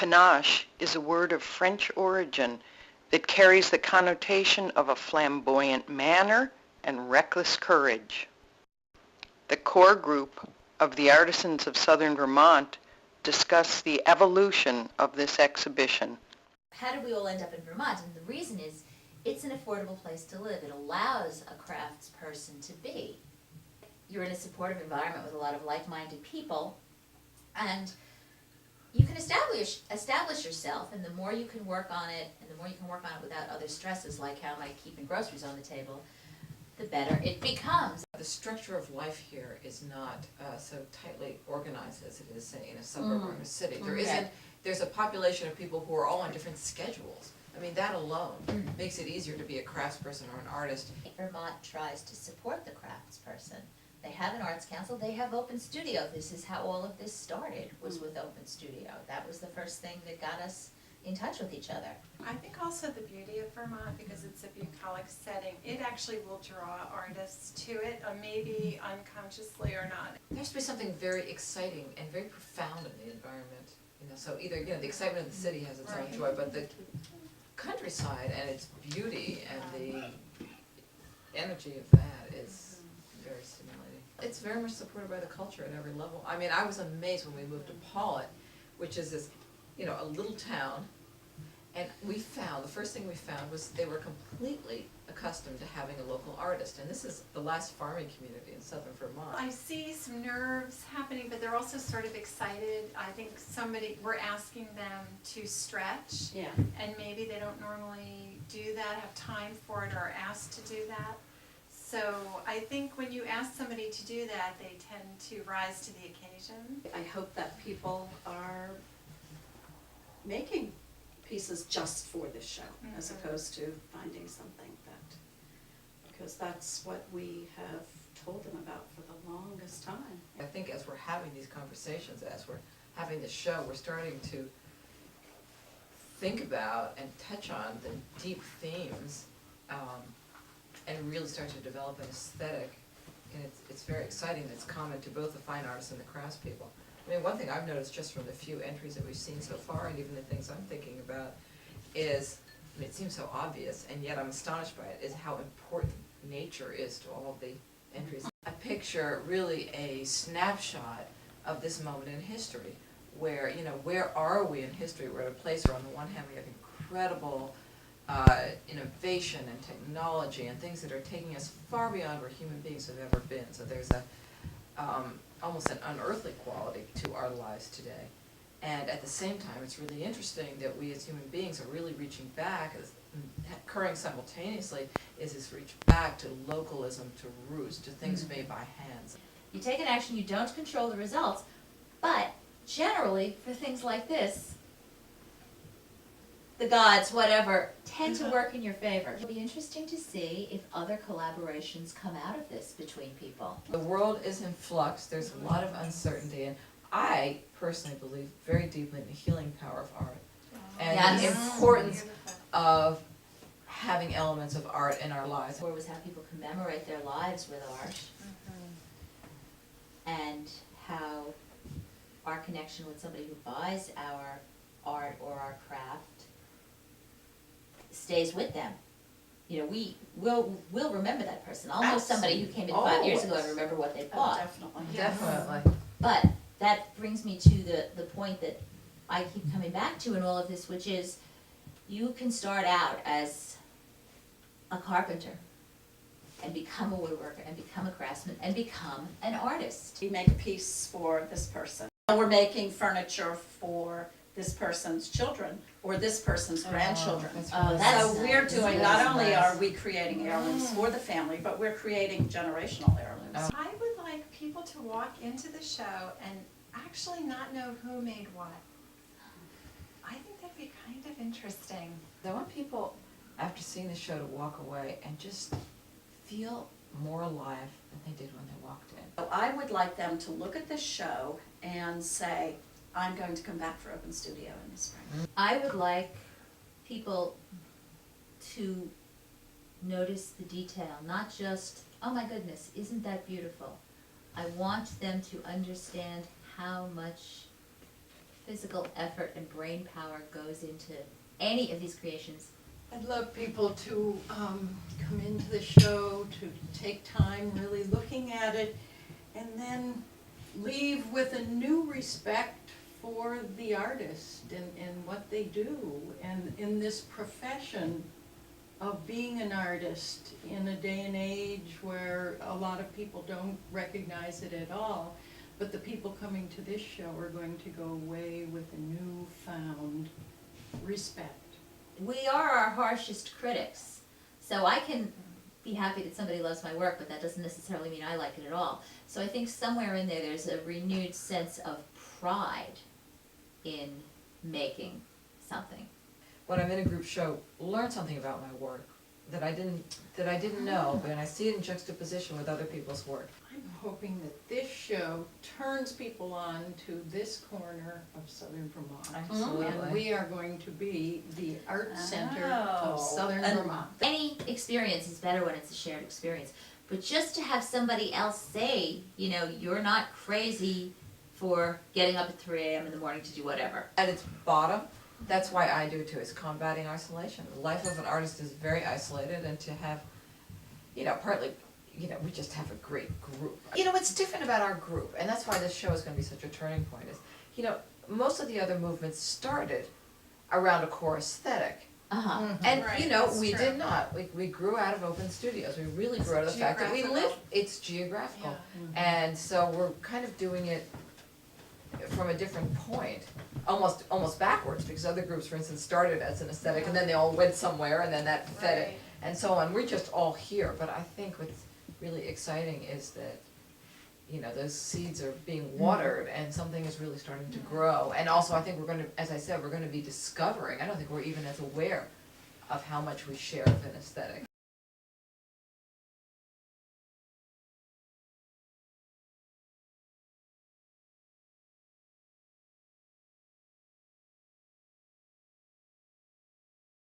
Panache is a word of French origin that carries the connotation of a flamboyant manner and reckless courage. The core group of the Artisans of Southern Vermont discuss the evolution of this exhibition. How did we all end up in Vermont? And the reason is it's an affordable place to live. It allows a craftsperson to be. You're in a supportive environment with a lot of like-minded people, and you can establish yourself, and the more you can work on it, and the more you can work on it without other stresses like how am I keeping groceries on the table, the better it becomes. The structure of life here is not so tightly organized as it is, say, in a suburb or in a city. There's a population of people who are all on different schedules. I mean, that alone makes it easier to be a craftsperson or an artist. Vermont tries to support the craftsperson. They have an arts council, they have Open Studio. This is how all of this started, was with Open Studio. That was the first thing that got us in touch with each other. I think also the beauty of Vermont, because it's a bucolic setting, it actually will draw artists to it, maybe unconsciously or not. There has to be something very exciting and very profound in the environment. You know, so either the excitement of the city has its own joy, but the countryside and its beauty and the energy of that is very stimulating. It's very much supported by the culture at every level. I mean, I was amazed when we moved to Pollitt, which is this, a little town, and the first thing we found was they were completely accustomed to having a local artist, and this is the last farming community in southern Vermont. I see some nerves happening, but they're also sort of excited. I think we're asking them to stretch, and maybe they don't normally do that, have time for it, or are asked to do that. So I think when you ask somebody to do that, they tend to rise to the occasion. I hope that people are making pieces just for this show, as opposed to finding something because that's what we have told them about for the longest time. I think as we're having these conversations, as we're having this show, we're starting to think about and touch on the deep themes and really start to develop an aesthetic, and it's very exciting. It's common to both the fine artists and the craftspeople. I mean, one thing I've noticed just from the few entries that we've seen so far, and even the things I'm thinking about, is, it seems so obvious, and yet I'm astonished by it, is how important nature is to all of the entries. I picture really a snapshot of this moment in history, where, where are we in history? We're at a place where on the one hand we have incredible innovation and technology and things that are taking us far beyond where human beings have ever been. So there's almost an unearthly quality to our lives today. And at the same time, it's really interesting that we as human beings are really reaching back, occurring simultaneously, is this reach back to localism, to roots, to things made by hands. You take an action, you don't control the results, but generally, for things like this, the gods, whatever, tend to work in your favor. It'll be interesting to see if other collaborations come out of this between people. The world is in flux, there's a lot of uncertainty, and I personally believe very deeply in the healing power of art and the importance of having elements of art in our lives. Or was how people commemorate their lives with art, and how our connection with somebody who buys our art or our craft stays with them. We'll remember that person. I'll know somebody who came in 5 years ago and remember what they bought. Definitely. But that brings me to the point that I keep coming back to in all of this, which is you can start out as a carpenter and become a woodworker and become a craftsman and become an artist. We make a piece for this person. We're making furniture for this person's children or this person's grandchildren. So we're doing, not only are we creating heirlooms for the family, but we're creating generational heirlooms. I would like people to walk into the show and actually not know who made what. I think that'd be kind of interesting. I want people, after seeing the show, to walk away and just feel more alive than they did when they walked in. So I would like them to look at this show and say, I'm going to come back for Open Studio in the spring. I would like people to notice the detail, not just, oh my goodness, isn't that beautiful? I want them to understand how much physical effort and brain power goes into any of these creations? I'd love people to come into the show, to take time really looking at it, and then leave with a new respect for the artist and what they do, and in this profession of being an artist in a day and age where a lot of people don't recognize it at all. But the people coming to this show are going to go away with a newfound respect. We are our harshest critics, so I can be happy that somebody loves my work, but that doesn't necessarily mean I like it at all. So I think somewhere in there, there's a renewed sense of pride in making something. When I'm in a group show, learn something about my work that I didn't know, and I see it in juxtaposition with other people's work. I'm hoping that this show turns people on to this corner of southern Vermont. Absolutely. And we are going to be the art center of Oh. southern And Vermont. any experience is better when it's a shared experience. But just to have somebody else say, you know, you're not crazy for getting up at 3 a.m. in the morning to do whatever. At its bottom, that's why I do it too, is combating isolation. The life of an artist is very isolated, and to have, partly, we just have a great group. What's different about our group, and that's why this show is gonna be such a turning point, is, most of the other movements started around a core aesthetic. Uh-huh. And, Right, that's we true. did not, we grew out of open studios, we really grew out of the fact that we live, Geographical. it's geographical. Yeah. And so we're kind of doing it from a different point, almost backwards, because other groups, for instance, started as an aesthetic, and then they all went somewhere, and then that fed it, Right. and so on. We're just all here, but I think what's really exciting is that, those seeds are being watered, and something is really starting to grow. And also, I think we're gonna, as I said, we're gonna be discovering, I don't think we're even as aware of how much we share of an aesthetic.